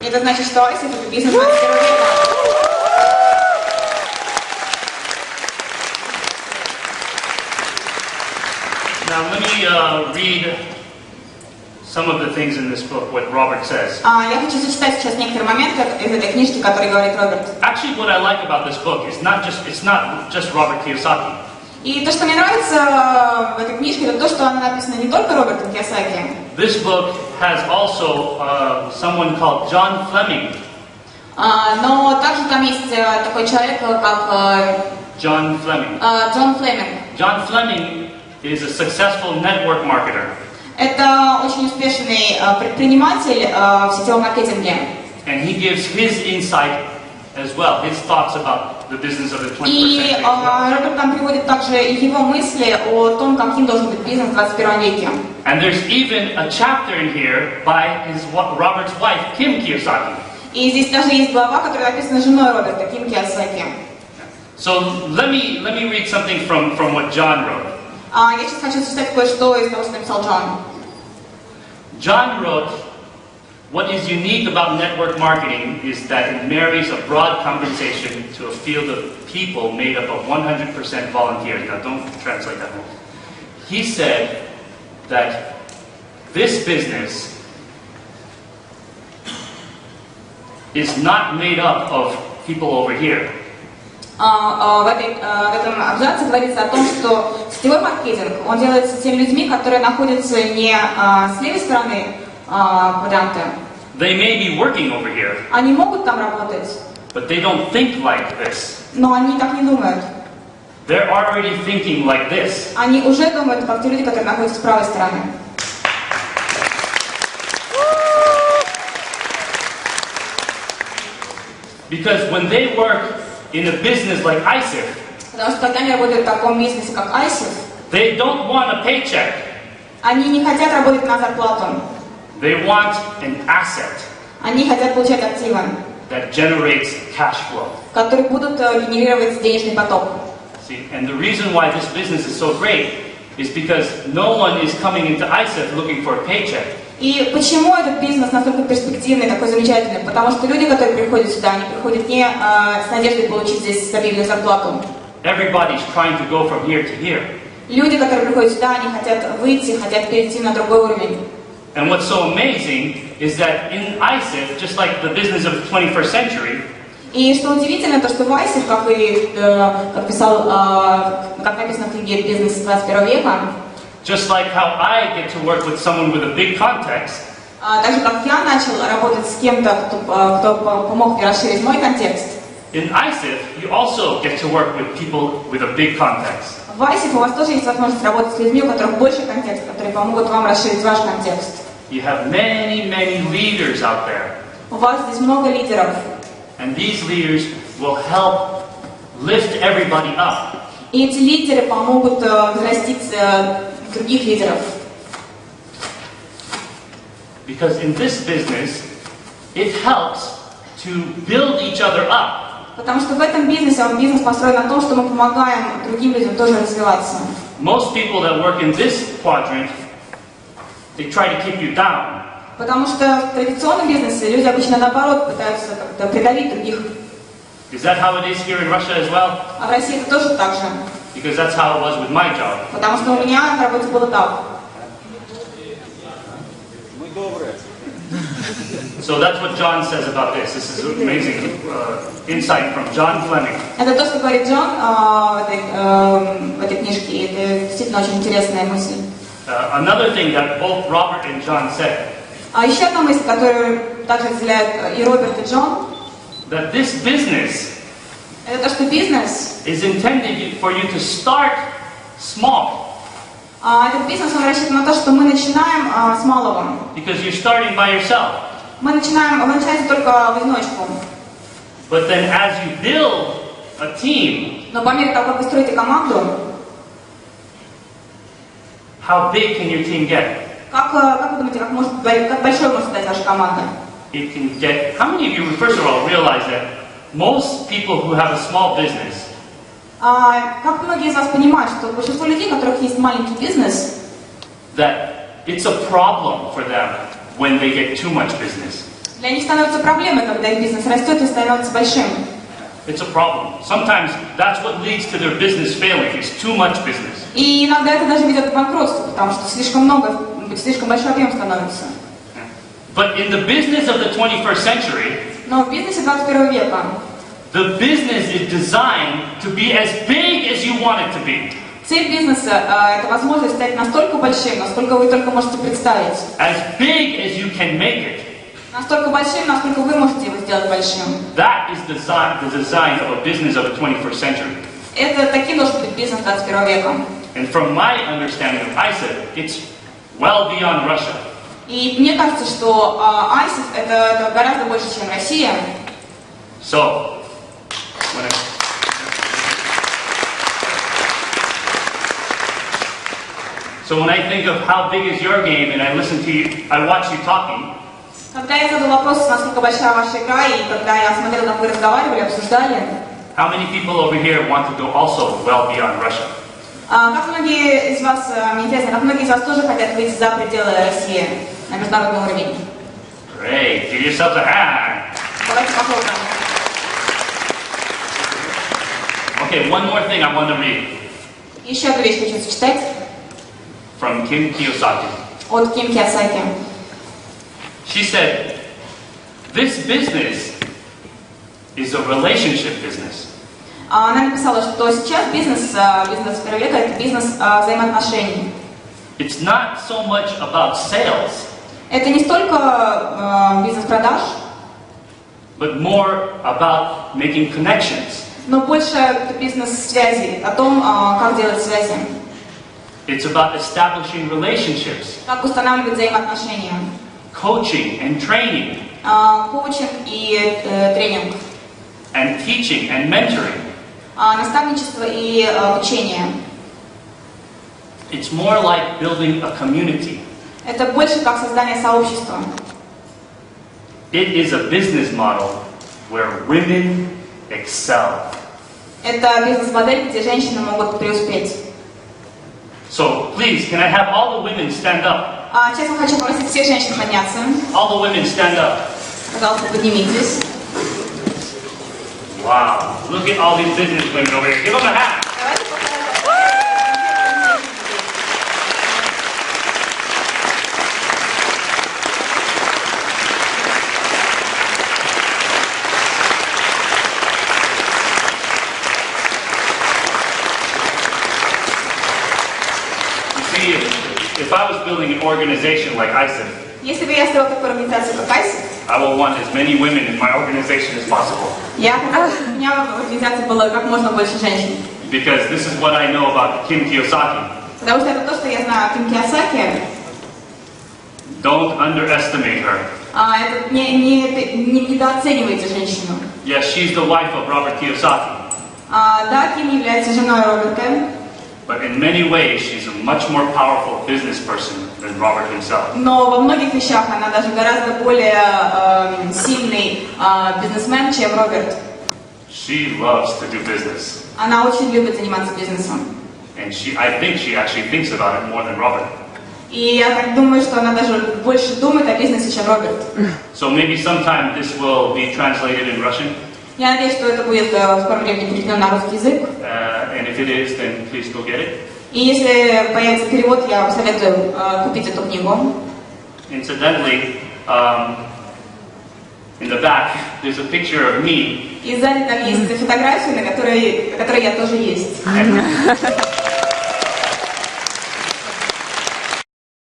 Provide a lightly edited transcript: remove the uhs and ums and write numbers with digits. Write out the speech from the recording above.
Это значит, что ISIF — это бизнес 21 века. Now let me read some of the things in this book, what Robert says. Я хочу зачитать сейчас некоторые моменты из этой книжки, которые говорит Роберт. Actually, what I like about this book is it's not just Robert Kiyosaki. И то, что мне нравится в этой книжке, это то, что она написана не только Робертом Кийосаки. This book has also someone called John Fleming. Но также там есть такой человек, как John Fleming. Джон Флеминг. John Fleming is a successful network marketer. Это очень успешный предприниматель в сетевом маркетинге. And he gives his insight as well, his thoughts about the business of the 21st И century. Роберт там приводит также его мысли о том, каким должен быть бизнес в 21 веке. And there's even a chapter in here by Robert's wife, Kim Kiyosaki. И здесь даже есть глава, которая написана женой Роберта, Ким Кийосаки. So let me read something from what John wrote. Я сейчас хочу зачитать кое-что из того, что написал Джон. John wrote, "What is unique about network marketing is that it marries a broad compensation to a field of people made up of 100% volunteers." Now don't translate that. He said that this business is not made up of people over here. В этом абзаце говорится о том, что сетевой маркетинг, он делается теми людьми, которые находятся не с левой стороны квадранта. They may be working over here, Они могут там работать, but they don't think like this. но они так не думают. They're already thinking like this. Они уже думают, как те люди, которые находятся с правой стороны. Because when they work in a business like ISIF, Потому что когда они работают в таком бизнесе, как ISIF, they don't want a paycheck. они не хотят работать на зарплату. They want an asset Они хотят получать активы, that generates cash flow. которые будут генерировать денежный поток. See, and the reason why this business is so great is because no one is coming into ISIF looking for a paycheck. И почему этот бизнес настолько перспективный, такой замечательный? Потому что люди, которые приходят сюда, они приходят не с надеждой получить здесь стабильную зарплату. Everybody's trying to go from here to here. Люди, которые приходят сюда, они хотят выйти, хотят перейти на другой уровень. And what's so amazing is that in ISIF, just like the business of the 21st century, И что удивительно, то что в ISIF, как написано в книге «Бизнес 21 века», just like how I get to work with someone with a big context, так же как я начал работать с кем-то, кто помог мне расширить мой контекст, in ISIF, you also get to work with people with a big context. в ISIF у вас тоже есть возможность работать с людьми, у которых больше контекст, которые помогут вам расширить ваш контекст. You have many, many leaders out there. У вас здесь много лидеров. And these leaders will help lift everybody up. И эти лидеры помогут взрастить других лидеров. Because in this business, it helps to build each other up. Потому что в этом бизнесе, бизнес построен на том, что мы помогаем другим людям тоже развиваться. Most people that work in this quadrant, they try to keep you down. Потому что в традиционном бизнесе люди обычно наоборот пытаются как-то придавить других. Is that how it is here in Russia as well? А в России это тоже так же. Because that's how it was with my job. Потому что у меня на работе было так. So that's what John says about this. This is amazing insight from John Fleming. Это то, что говорит Джон в этой книжке, и это действительно очень интересная мысль. Another thing that both Robert and John said. А еще одна мысль, которую также разделяют и Роберт, и Джон, That this business это то, что бизнес, is intended for you to start small. Этот бизнес, он рассчитан на то, что мы начинаем с малого. Because you're starting by yourself. Вы начинаете только в одиночку. But then as you build a team, Но по мере того, как вы строите команду, how big can your team get? как вы думаете, как большой может стать ваша команда? It can get, how many of you, first of all, realize that most people who have a small business, Как многие из вас понимают, что большинство людей, у которых есть маленький бизнес, that it's a problem for them when they get too much business. Для них становится проблемой, когда их бизнес растет и становится большим. It's a problem. Sometimes that's what leads to their business failing, is too much business. И иногда это даже ведет к банкротству, потому что слишком много, слишком большой объем становится. But in the business of the 21st century, Но в бизнесе 21 века the business is designed to be as big as you want it to be. цель бизнеса это возможность стать настолько большим, насколько вы только можете представить. As big as you can make it. Настолько большим, насколько вы можете его сделать большим. That is the design of a business of the 21st century. Это таким должен быть бизнес 21 века. And from my understanding of ISIF, it's well beyond Russia. И мне кажется, что ISIF это гораздо больше, чем Россия. So when I think of how big is your game and I listen to you, I watch you talking. Когда я задал вопрос, насколько большая ваша игра, и когда я смотрел, как вы разговаривали, обсуждали. How many people over here want to go also well beyond Russia? Как многие из вас, мне интересно, как многие из вас тоже хотят выйти за пределы России на международный уровень? Great, give yourselves a hand. Давайте похлопаем. Okay, one more thing I want to read. Еще одну вещь хочу зачитать. From Kim Kiyosaki. От Ким Кийосаки. She said, this business is a relationship business. Она написала, что сейчас бизнес 21 века это бизнес взаимоотношений. It's not so much about sales. Это не столько бизнес продаж, but more about making connections. Но больше бизнес связи, о том, как делать связи. It's about establishing relationships. Как устанавливать взаимоотношения. Coaching and training. Коучинг и тренинг. And teaching and mentoring. Наставничество и обучение. It's more like building a community. Это больше как создание сообщества. It is a business model where women excel. Это бизнес-модель, где женщины могут преуспеть. So, please, can I have all the women stand up? Честно хочу попросить всех женщин подняться. All the women stand up. Пожалуйста, поднимитесь. Wow, look at all these business women over here. Give them a hand. If I was building an organization like ISIF, если бы я строил такую организацию, как ISIF, I will want as many women in my organization as possible. Я хотел, чтобы у меня в организации было как можно больше женщин. Because this is what I know about Kim Kiyosaki. Потому что это то, что я знаю о Ким Кийосаки. Don't underestimate her. Это не недооценивайте женщину. Yes, she's the wife of Robert Kiyosaki. Да, Ким является женой Роберта. But in many ways, she's a much more powerful business person than Robert himself. Но во многих вещах она даже гораздо более сильный бизнесмен, чем Роберт. She loves to do business. Она очень любит заниматься бизнесом. And I think she actually thinks about it more than Robert. И я так думаю, что она даже больше думает о бизнесе, чем Роберт. So maybe sometime this will be translated in Russian. Я надеюсь, что это будет в скором времени переведено на русский язык. And if it is, then please go get it. И если появится перевод, я вам советую купить эту книгу. Incidentally, in the back, there's a picture of me. И сзади там есть фотография, на которой я тоже есть.